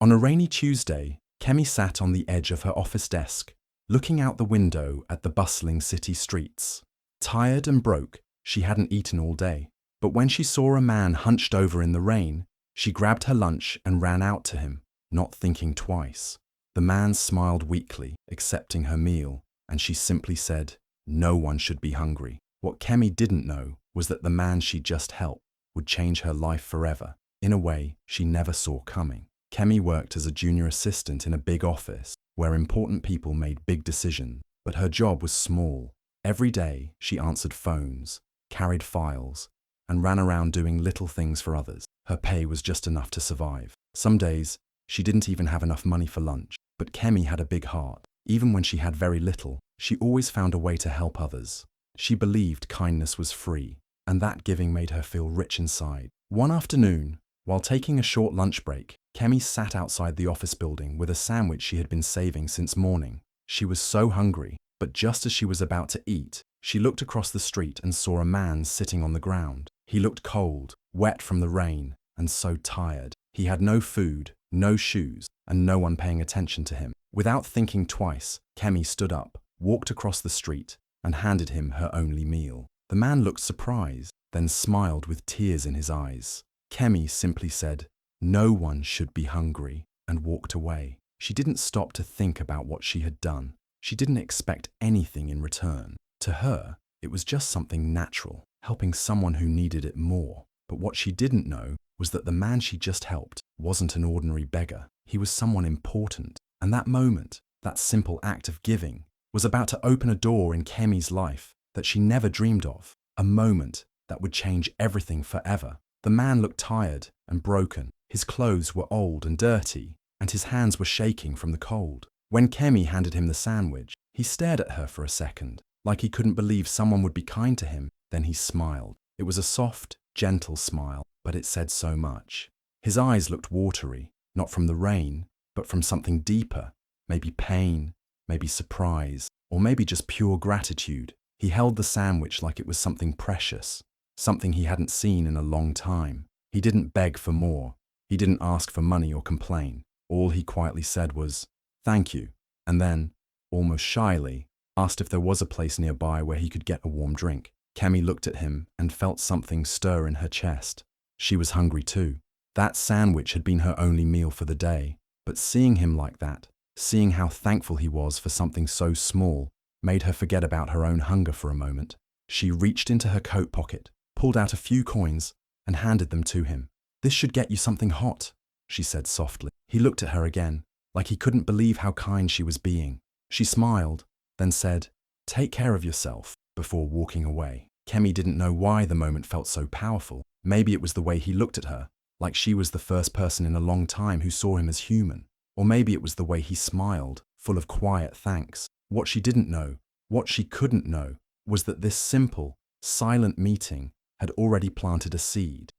On a rainy Tuesday, Kemi sat on the edge of her office desk, looking out the window at the bustling city streets. Tired and broke, she hadn't eaten all day. But when she saw a man hunched over in the rain, she grabbed her lunch and ran out to him, not thinking twice. The man smiled weakly, accepting her meal, and she simply said, "No one should be hungry." What Kemi didn't know was that the man she just helped would change her life forever, in a way she never saw coming. Kemi worked as a junior assistant in a big office where important people made big decisions, but her job was small. Every day she answered phones, carried files, and ran around doing little things for others. Her pay was just enough to survive. Some days, she didn't even have enough money for lunch. But Kemi had a big heart. Even when she had very little, she always found a way to help others. She believed kindness was free, and that giving made her feel rich inside. One afternoon, while taking a short lunch break, Kemi sat outside the office building with a sandwich she had been saving since morning. She was so hungry, but just as she was about to eat, she looked across the street and saw a man sitting on the ground. He looked cold, wet from the rain, and so tired. He had no food, no shoes, and no one paying attention to him. Without thinking twice, Kemi stood up, walked across the street, and handed him her only meal. The man looked surprised, then smiled with tears in his eyes. Kemi simply said, "No one should be hungry," and walked away. She didn't stop to think about what she had done. She didn't expect anything in return. To her, it was just something natural, helping someone who needed it more. But what she didn't know was that the man she just helped wasn't an ordinary beggar. He was someone important. And that moment, that simple act of giving, was about to open a door in Kemi's life that she never dreamed of. A moment that would change everything forever. The man looked tired and broken. His clothes were old and dirty, and his hands were shaking from the cold. When Kemi handed him the sandwich, he stared at her for a second, like he couldn't believe someone would be kind to him. Then he smiled. It was a soft, gentle smile, but it said so much. His eyes looked watery, not from the rain, but from something deeper, maybe pain, maybe surprise, or maybe just pure gratitude. He held the sandwich like it was something precious, something he hadn't seen in a long time. He didn't beg for more. He didn't ask for money or complain. All he quietly said was, "Thank you," and then, almost shyly, asked if there was a place nearby where he could get a warm drink. Kemi looked at him and felt something stir in her chest. She was hungry too. That sandwich had been her only meal for the day, but seeing him like that, seeing how thankful he was for something so small, made her forget about her own hunger for a moment. She reached into her coat pocket, pulled out a few coins, and handed them to him. "This should get you something hot," she said softly. He looked at her again, like he couldn't believe how kind she was being. She smiled, then said, "Take care of yourself," before walking away. Kemi didn't know why the moment felt so powerful. Maybe it was the way he looked at her, like she was the first person in a long time who saw him as human. Or maybe it was the way he smiled, full of quiet thanks. What she didn't know, what she couldn't know, was that this simple, silent meeting had already planted a seed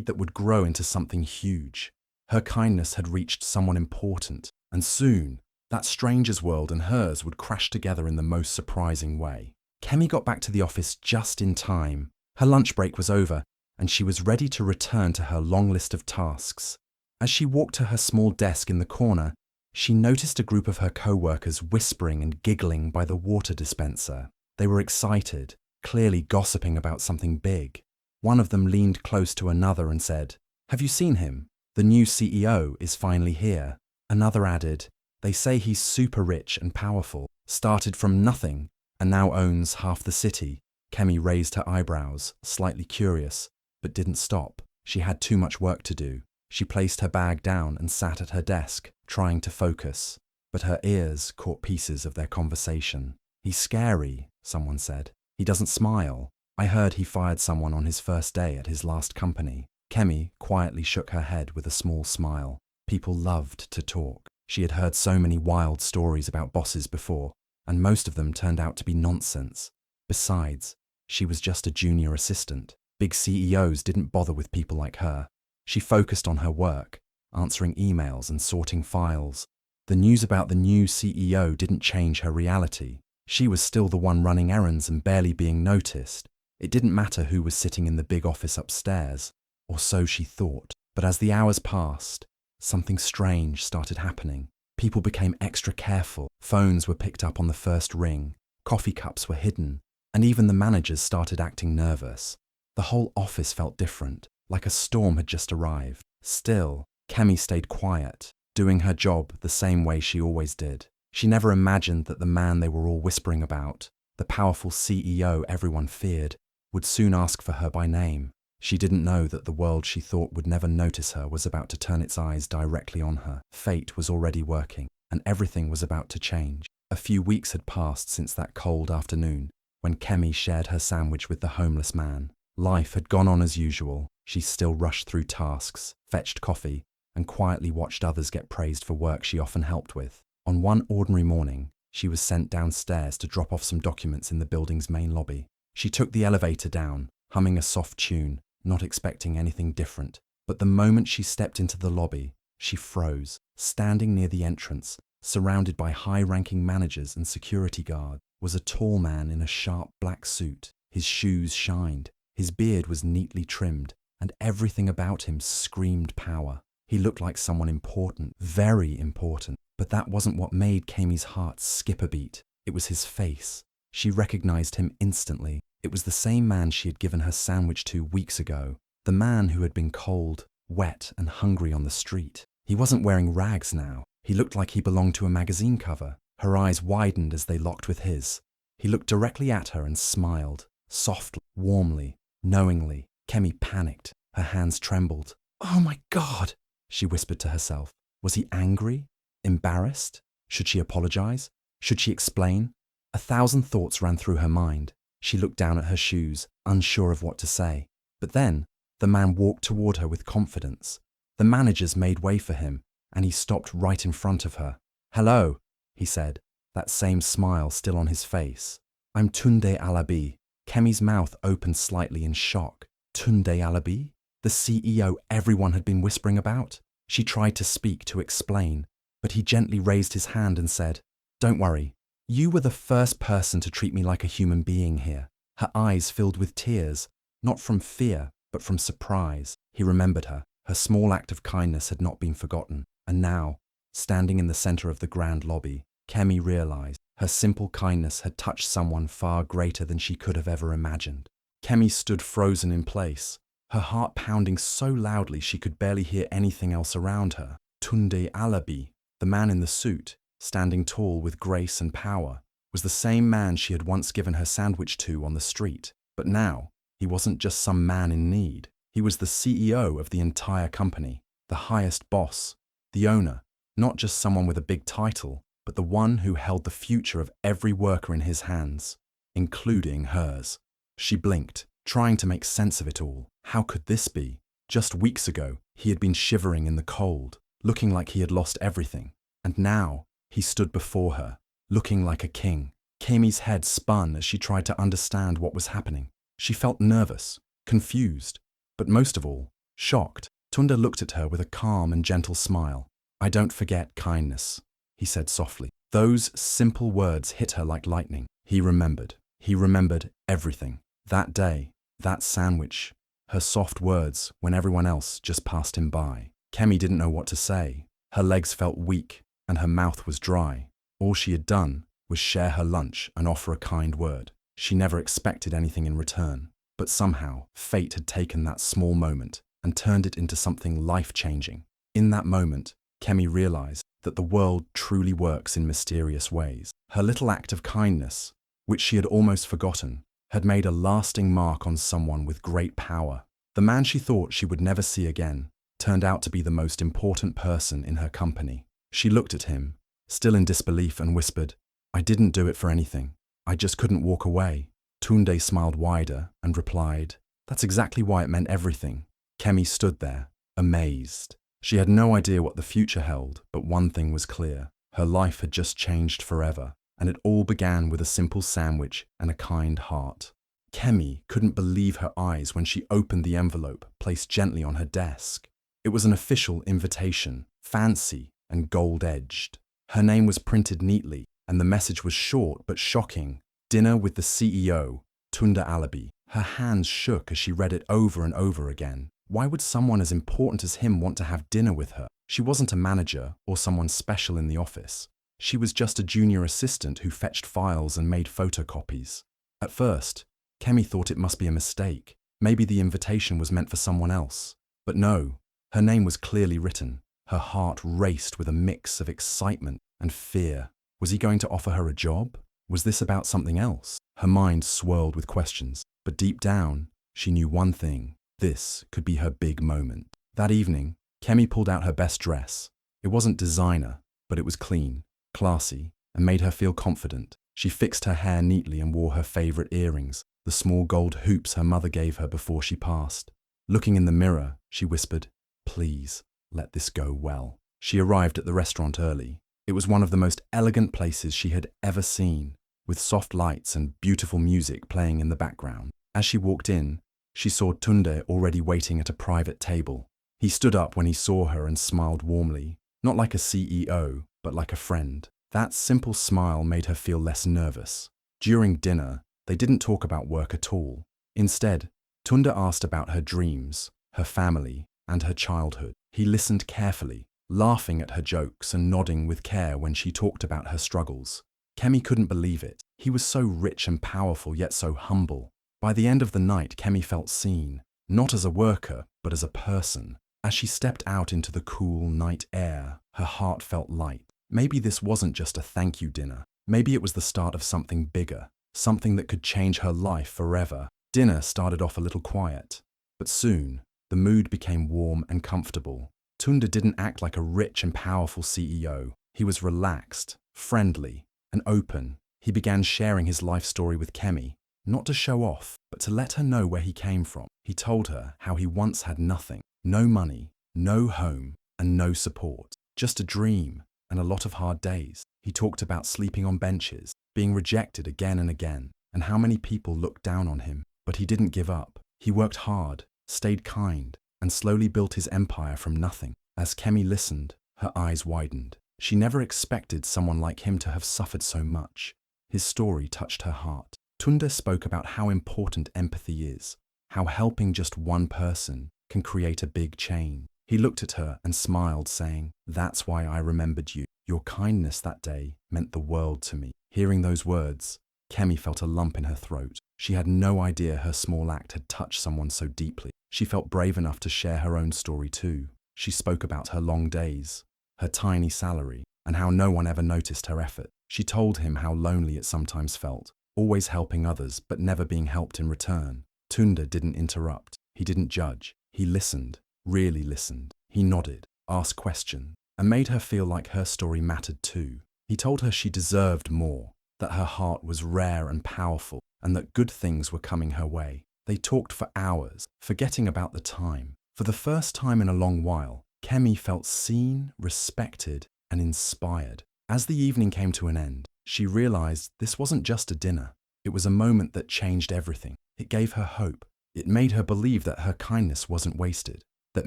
that would grow into something huge. Her kindness had reached someone important, and soon, that stranger's world and hers would crash together in the most surprising way. Kemi got back to the office just in time. Her lunch break was over, and she was ready to return to her long list of tasks. As she walked to her small desk in the corner, she noticed a group of her co-workers whispering and giggling by the water dispenser. They were excited, clearly gossiping about something big. One of them leaned close to another and said, "Have you seen him? The new CEO is finally here." Another added, "They say he's super rich and powerful, started from nothing, and now owns half the city." Kemi raised her eyebrows, slightly curious, but didn't stop. She had too much work to do. She placed her bag down and sat at her desk, trying to focus, but her ears caught pieces of their conversation. "He's scary," someone said. "He doesn't smile. I heard he fired someone on his first day at his last company." Kemi quietly shook her head with a small smile. People loved to talk. She had heard so many wild stories about bosses before, and most of them turned out to be nonsense. Besides, she was just a junior assistant. Big CEOs didn't bother with people like her. She focused on her work, answering emails and sorting files. The news about the new CEO didn't change her reality. She was still the one running errands and barely being noticed. It didn't matter who was sitting in the big office upstairs, or so she thought. But as the hours passed, something strange started happening. People became extra careful. Phones were picked up on the first ring. Coffee cups were hidden. And even the managers started acting nervous. The whole office felt different, like a storm had just arrived. Still, Kemi stayed quiet, doing her job the same way she always did. She never imagined that the man they were all whispering about, the powerful CEO everyone feared, would soon ask for her by name. She didn't know that the world she thought would never notice her was about to turn its eyes directly on her. Fate was already working, and everything was about to change. A few weeks had passed since that cold afternoon, when Kemi shared her sandwich with the homeless man. Life had gone on as usual. She still rushed through tasks, fetched coffee, and quietly watched others get praised for work she often helped with. On one ordinary morning, she was sent downstairs to drop off some documents in the building's main lobby. She took the elevator down, humming a soft tune, not expecting anything different. But the moment she stepped into the lobby, she froze, standing near the entrance, surrounded by high-ranking managers and security guards, was a tall man in a sharp black suit. His shoes shined, his beard was neatly trimmed, and everything about him screamed power. He looked like someone important, very important. But that wasn't what made Kemi's heart skip a beat. It was his face. She recognized him instantly. It was the same man she had given her sandwich to weeks ago. The man who had been cold, wet, and hungry on the street. He wasn't wearing rags now. He looked like he belonged to a magazine cover. Her eyes widened as they locked with his. He looked directly at her and smiled, softly, warmly, knowingly. Kemi panicked. Her hands trembled. "Oh my God," she whispered to herself. Was he angry? Embarrassed? Should she apologize? Should she explain? 1,000 thoughts ran through her mind. She looked down at her shoes, unsure of what to say. But then, the man walked toward her with confidence. The managers made way for him, and he stopped right in front of her. "Hello," he said, that same smile still on his face. "I'm Tunde Alabi." Kemi's mouth opened slightly in shock. Tunde Alabi? The CEO everyone had been whispering about? She tried to speak, to explain, but he gently raised his hand and said, "Don't worry. You were the first person to treat me like a human being here." Her eyes filled with tears, not from fear, but from surprise. He remembered her. Her small act of kindness had not been forgotten. And now, standing in the center of the grand lobby, Kemi realized her simple kindness had touched someone far greater than she could have ever imagined. Kemi stood frozen in place, her heart pounding so loudly she could barely hear anything else around her. Tunde Alabi, the man in the suit, standing tall with grace and power, was the same man she had once given her sandwich to on the street. But now, he wasn't just some man in need. He was the CEO of the entire company, the highest boss, the owner, not just someone with a big title, but the one who held the future of every worker in his hands, including hers. She blinked, trying to make sense of it all. How could this be? Just weeks ago, he had been shivering in the cold, looking like he had lost everything. And now, he stood before her, looking like a king. Kemi's head spun as she tried to understand what was happening. She felt nervous, confused, but most of all, shocked. Tunde looked at her with a calm and gentle smile. "I don't forget kindness," he said softly. Those simple words hit her like lightning. He remembered. He remembered everything. That day, that sandwich, her soft words when everyone else just passed him by. Kemi didn't know what to say. Her legs felt weak, and her mouth was dry. All she had done was share her lunch and offer a kind word. She never expected anything in return. But somehow, fate had taken that small moment and turned it into something life-changing. In that moment, Kemi realized that the world truly works in mysterious ways. Her little act of kindness, which she had almost forgotten, had made a lasting mark on someone with great power. The man she thought she would never see again turned out to be the most important person in her company. She looked at him, still in disbelief, and whispered, "I didn't do it for anything. I just couldn't walk away." Tunde smiled wider and replied, "That's exactly why it meant everything." Kemi stood there, amazed. She had no idea what the future held, but one thing was clear. Her life had just changed forever, and it all began with a simple sandwich and a kind heart. Kemi couldn't believe her eyes when she opened the envelope placed gently on her desk. It was an official invitation, fancy and gold-edged. Her name was printed neatly, and the message was short but shocking. "Dinner with the CEO, Tunde Alabi." Her hands shook as she read it over and over again. Why would someone as important as him want to have dinner with her? She wasn't a manager or someone special in the office. She was just a junior assistant who fetched files and made photocopies. At first, Kemi thought it must be a mistake. Maybe the invitation was meant for someone else. But no, her name was clearly written. Her heart raced with a mix of excitement and fear. Was he going to offer her a job? Was this about something else? Her mind swirled with questions, but deep down, she knew one thing. This could be her big moment. That evening, Kemi pulled out her best dress. It wasn't designer, but it was clean, classy, and made her feel confident. She fixed her hair neatly and wore her favorite earrings, the small gold hoops her mother gave her before she passed. Looking in the mirror, she whispered, "Please, let this go well." She arrived at the restaurant early. It was one of the most elegant places she had ever seen, with soft lights and beautiful music playing in the background. As she walked in, she saw Tunde already waiting at a private table. He stood up when he saw her and smiled warmly, not like a CEO, but like a friend. That simple smile made her feel less nervous. During dinner, they didn't talk about work at all. Instead, Tunde asked about her dreams, her family, and her childhood. He listened carefully, laughing at her jokes and nodding with care when she talked about her struggles. Kemi couldn't believe it. He was so rich and powerful, yet so humble. By the end of the night, Kemi felt seen, not as a worker, but as a person. As she stepped out into the cool night air, her heart felt light. Maybe this wasn't just a thank you dinner. Maybe it was the start of something bigger, something that could change her life forever. Dinner started off a little quiet, but soon, the mood became warm and comfortable. Tunde didn't act like a rich and powerful CEO. He was relaxed, friendly, and open. He began sharing his life story with Kemi, not to show off, but to let her know where he came from. He told her how he once had nothing, no money, no home, and no support. Just a dream and a lot of hard days. He talked about sleeping on benches, being rejected again and again, and how many people looked down on him. But he didn't give up. He worked hard, stayed kind, and slowly built his empire from nothing. As Kemi listened, her eyes widened. She never expected someone like him to have suffered so much. His story touched her heart. Tunde spoke about how important empathy is, how helping just one person can create a big change. He looked at her and smiled, saying, "That's why I remembered you. Your kindness that day meant the world to me." Hearing those words, Kemi felt a lump in her throat. She had no idea her small act had touched someone so deeply. She felt brave enough to share her own story too. She spoke about her long days, her tiny salary, and how no one ever noticed her effort. She told him how lonely it sometimes felt, always helping others but never being helped in return. Tunde didn't interrupt. He didn't judge. He listened, really listened. He nodded, asked questions, and made her feel like her story mattered too. He told her she deserved more, that her heart was rare and powerful, and that good things were coming her way. They talked for hours, forgetting about the time. For the first time in a long while, Kemi felt seen, respected, and inspired. As the evening came to an end, she realized this wasn't just a dinner. It was a moment that changed everything. It gave her hope. It made her believe that her kindness wasn't wasted, that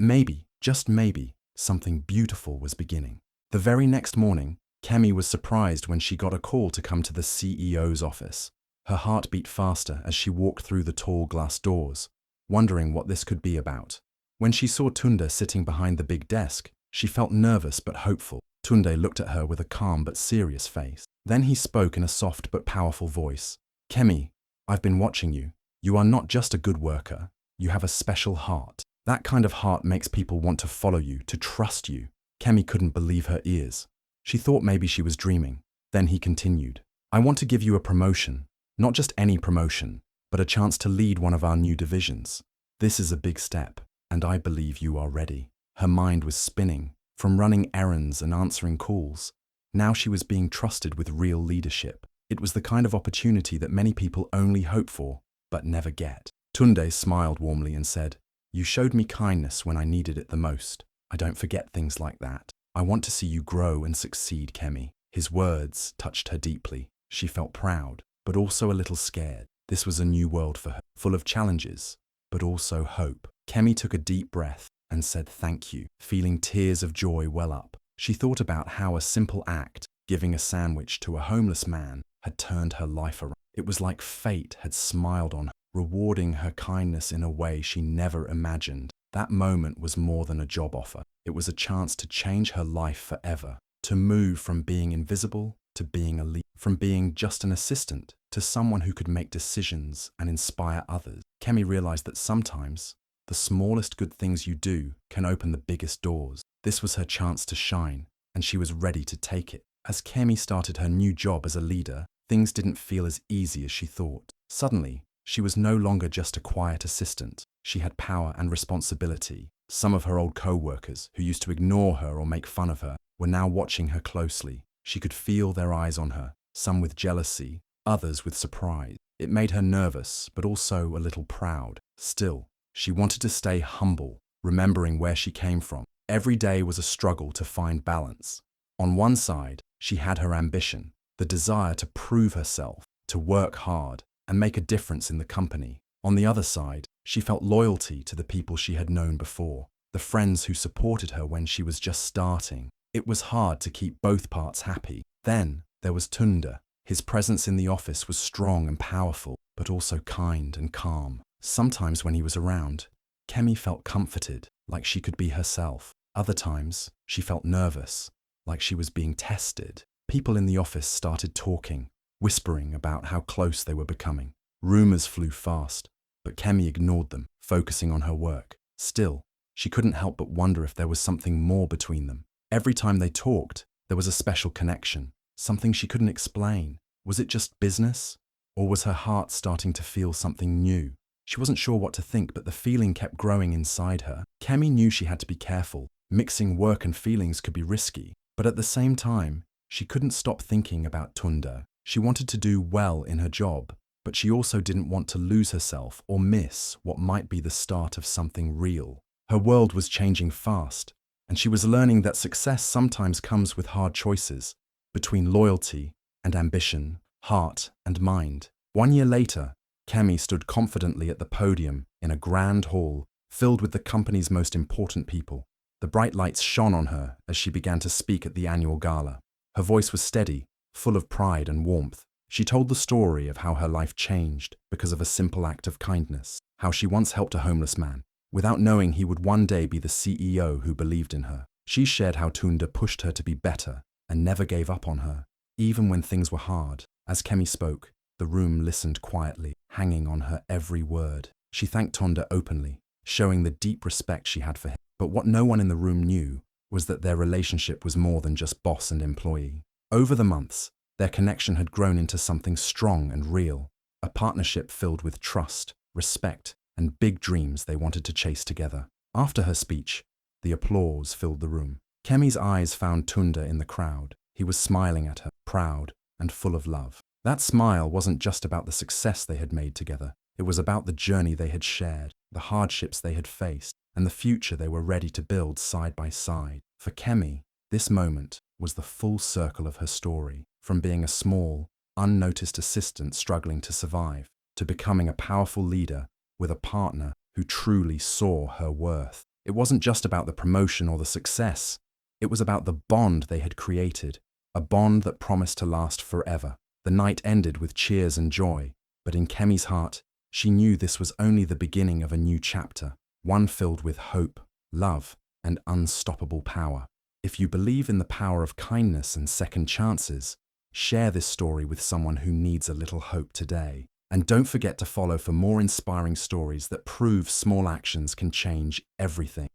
maybe, just maybe, something beautiful was beginning. The very next morning, Kemi was surprised when she got a call to come to the CEO's office. Her heart beat faster as she walked through the tall glass doors, wondering what this could be about. When she saw Tunde sitting behind the big desk, she felt nervous but hopeful. Tunde looked at her with a calm but serious face. Then he spoke in a soft but powerful voice. "Kemi, I've been watching you. You are not just a good worker. You have a special heart. That kind of heart makes people want to follow you, to trust you." Kemi couldn't believe her ears. She thought maybe she was dreaming. Then he continued, "I want to give you a promotion. Not just any promotion, but a chance to lead one of our new divisions. This is a big step, and I believe you are ready." Her mind was spinning, from running errands and answering calls. Now she was being trusted with real leadership. It was the kind of opportunity that many people only hope for, but never get. Tunde smiled warmly and said, "You showed me kindness when I needed it the most. I don't forget things like that. I want to see you grow and succeed, Kemi." His words touched her deeply. She felt proud, but also a little scared. This was a new world for her, full of challenges, but also hope. Kemi took a deep breath and said thank you, feeling tears of joy well up. She thought about how a simple act, giving a sandwich to a homeless man, had turned her life around. It was like fate had smiled on her, rewarding her kindness in a way she never imagined. That moment was more than a job offer. It was a chance to change her life forever, to move from being invisible to being a leader, from being just an assistant to someone who could make decisions and inspire others. Kemi realized that sometimes the smallest good things you do can open the biggest doors. This was her chance to shine, and she was ready to take it. As Kemi started her new job as a leader, things didn't feel as easy as she thought. Suddenly, she was no longer just a quiet assistant. She had power and responsibility. Some of her old co-workers, who used to ignore her or make fun of her, were now watching her closely. She could feel their eyes on her, some with jealousy, others with surprise. It made her nervous, but also a little proud. Still, she wanted to stay humble, remembering where she came from. Every day was a struggle to find balance. On one side, she had her ambition, the desire to prove herself, to work hard, and make a difference in the company. On the other side, she felt loyalty to the people she had known before, the friends who supported her when she was just starting. It was hard to keep both parts happy. Then there was Tunda. His presence in the office was strong and powerful, but also kind and calm. Sometimes when he was around, Kemi felt comforted, like she could be herself. Other times, she felt nervous, like she was being tested. People in the office started talking, whispering about how close they were becoming. Rumors flew fast, but Kemi ignored them, focusing on her work. Still, she couldn't help but wonder if there was something more between them. Every time they talked, there was a special connection, something she couldn't explain. Was it just business? Or was her heart starting to feel something new? She wasn't sure what to think, but the feeling kept growing inside her. Kemi knew she had to be careful. Mixing work and feelings could be risky, but at the same time, she couldn't stop thinking about Tunda. She wanted to do well in her job, but she also didn't want to lose herself or miss what might be the start of something real. Her world was changing fast, and she was learning that success sometimes comes with hard choices between loyalty and ambition, heart and mind. 1 year later, Kemi stood confidently at the podium in a grand hall filled with the company's most important people. The bright lights shone on her as she began to speak at the annual gala. Her voice was steady, full of pride and warmth. She told the story of how her life changed because of a simple act of kindness, how she once helped a homeless man, without knowing he would one day be the CEO who believed in her. She shared how Tunda pushed her to be better and never gave up on her, even when things were hard. As Kemi spoke, the room listened quietly, hanging on her every word. She thanked Tunda openly, showing the deep respect she had for him. But what no one in the room knew was that their relationship was more than just boss and employee. Over the months, their connection had grown into something strong and real, a partnership filled with trust, respect, and big dreams they wanted to chase together. After her speech, the applause filled the room. Kemi's eyes found Tunda in the crowd. He was smiling at her, proud and full of love. That smile wasn't just about the success they had made together. It was about the journey they had shared, the hardships they had faced, and the future they were ready to build side by side. For Kemi, this moment was the full circle of her story, from being a small, unnoticed assistant struggling to survive, to becoming a powerful leader with a partner who truly saw her worth. It wasn't just about the promotion or the success. It was about the bond they had created, a bond that promised to last forever. The night ended with cheers and joy, but in Kemi's heart, she knew this was only the beginning of a new chapter, one filled with hope, love, and unstoppable power. If you believe in the power of kindness and second chances, share this story with someone who needs a little hope today. And don't forget to follow for more inspiring stories that prove small actions can change everything.